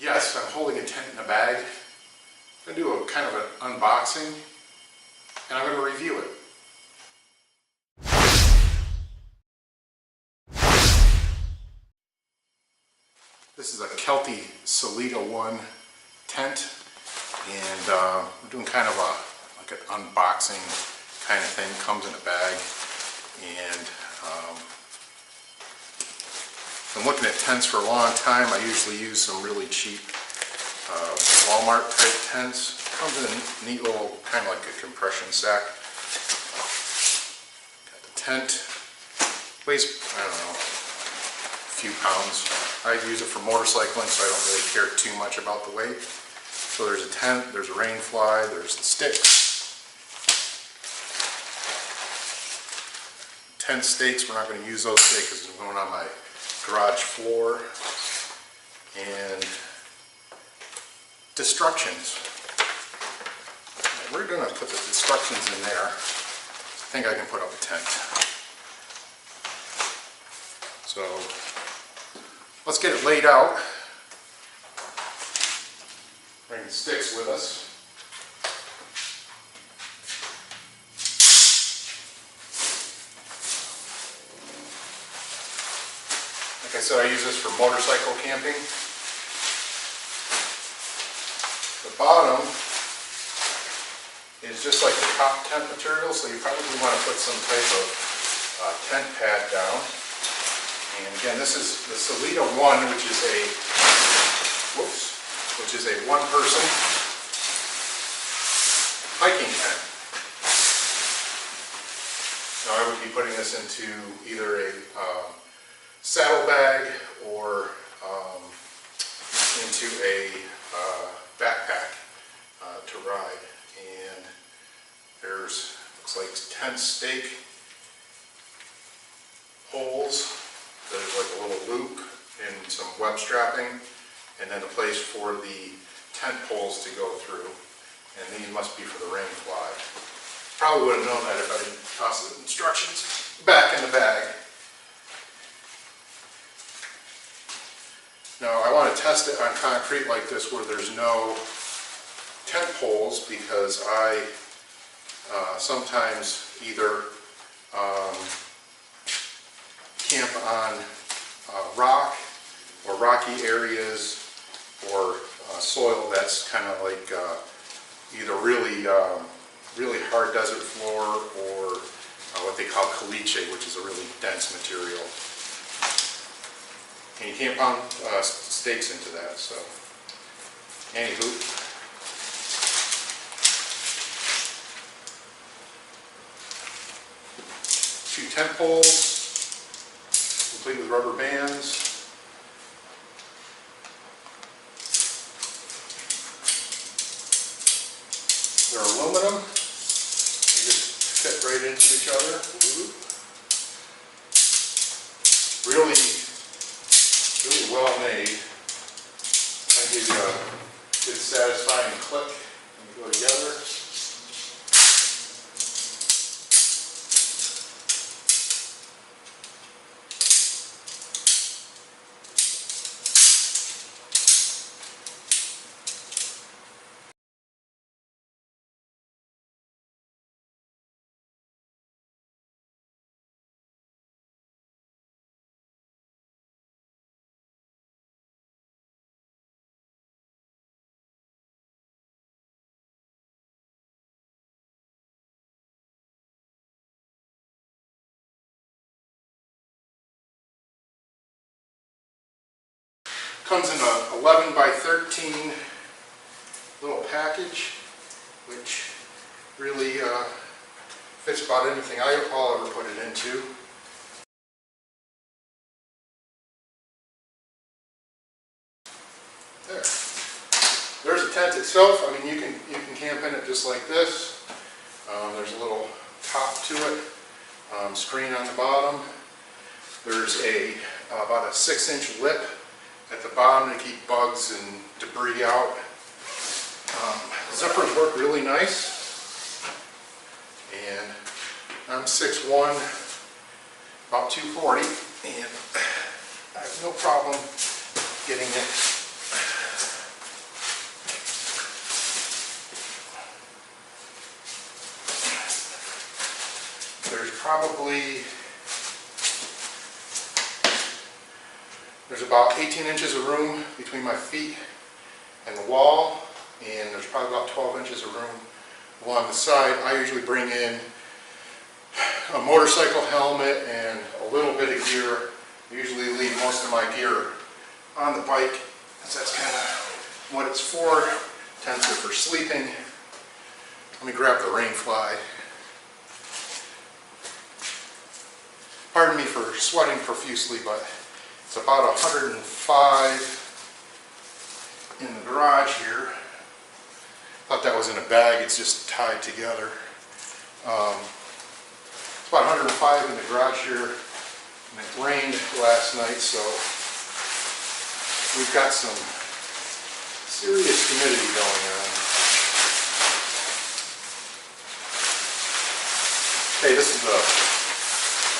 Yes, I'm holding a tent in a bag. I'm going to do a kind of an unboxing, and I'm going to review it. This is a Kelti Salida 1 tent, and we're doing kind of like an unboxing kind of thing. Comes in a bag, and been looking at tents for a long time. I usually use some really cheap Walmart type tents. Comes in a neat little kind of like a compression sack. Got the tent. Weighs, I don't know, a few pounds. I use it for motorcycling, so I don't really care too much about the weight. So there's a tent, there's a rain fly, there's the sticks. Tent stakes, we're not going to use those today because they're going on my garage floor. And destructions. We're going to put the destructions in there. I think I can put up a tent. So let's get it laid out. Bring the sticks with us. Like I said, I use this for motorcycle camping. The bottom is just like the top tent material, so you probably want to put some type of tent pad down. And again, this is the Salida 1, which is a one-person hiking tent. Now I would be putting this into either a saddlebag or into a backpack to ride. And there's, looks like tent stake holes. There's like a little loop and some web strapping, and then a place for the tent poles to go through. And these must be for the rain fly. Probably would have known that if I didn't toss the instructions back in the bag. Now I want to test it on concrete like this where there's no tent poles, because I sometimes either camp on rock or rocky areas or soil that's kind of like either really hard desert floor or what they call caliche, which is a really dense material. And you can't pound stakes into that. So, anywho. Two tent poles, complete with rubber bands. They're aluminum. They just fit right into each other. Really well made. I give you a good satisfying click when you go together. Comes in a 11 by 13 little package, which really fits about anything I'll ever put it into. There's the tent itself. I mean, you can camp in it just like this. There's a little top to it, screen on the bottom. There's about a 6-inch lip at the bottom to keep bugs and debris out. Zippers work really nice, and I'm 6'1", about 240, and I have no problem getting it about 18 inches of room between my feet and the wall, and there's probably about 12 inches of room along the side. I usually bring in a motorcycle helmet and a little bit of gear. I usually leave most of my gear on the bike, because that's kind of what it's for. Tents are for sleeping. Let me grab the rain fly. Pardon me for sweating profusely, but it's about 105 in the garage here. Thought that was in a bag, it's just tied together. It's about 105 in the garage here, and it rained last night, so we've got some serious humidity going on. Okay, this is the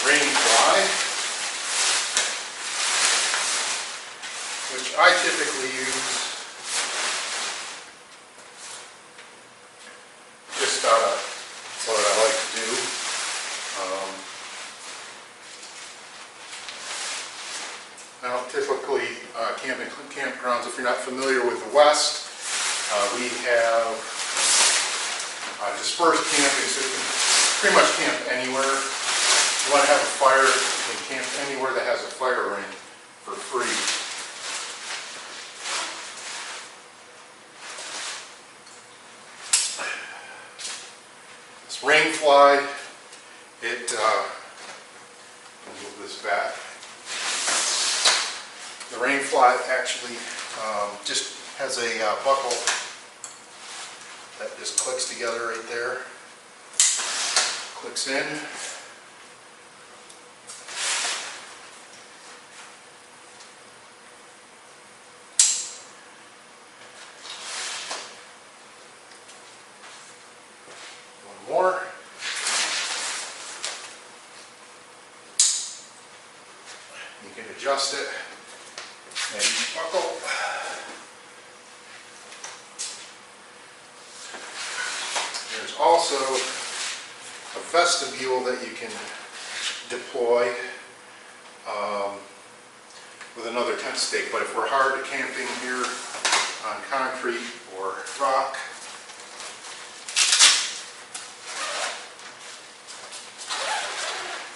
rain fly, which I typically use just out of what I like to do. Now, typically, campgrounds, if you're not familiar with the West, we have dispersed camping, so you can pretty much camp anywhere. If you want to have a fire, you can camp anywhere that has a fire ring for free. This rain fly, move this back. The rain fly actually just has a buckle that just clicks together right there. Clicks in. One more. You can adjust it and buckle. There's also a vestibule that you can deploy with another tent stake, but if we're hard camping here on concrete or rock,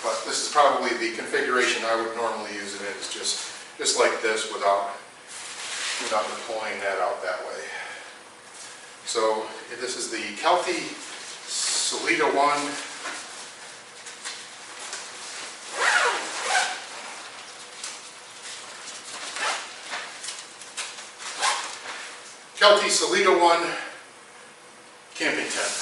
but this is probably the configuration I would normally use it in, is just like this without deploying that out that way. So this is the Kelti Salida 1. Kelti Salida 1 camping tent.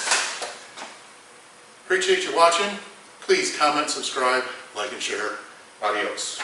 Appreciate you watching. Please comment, subscribe, like, and share. Adios.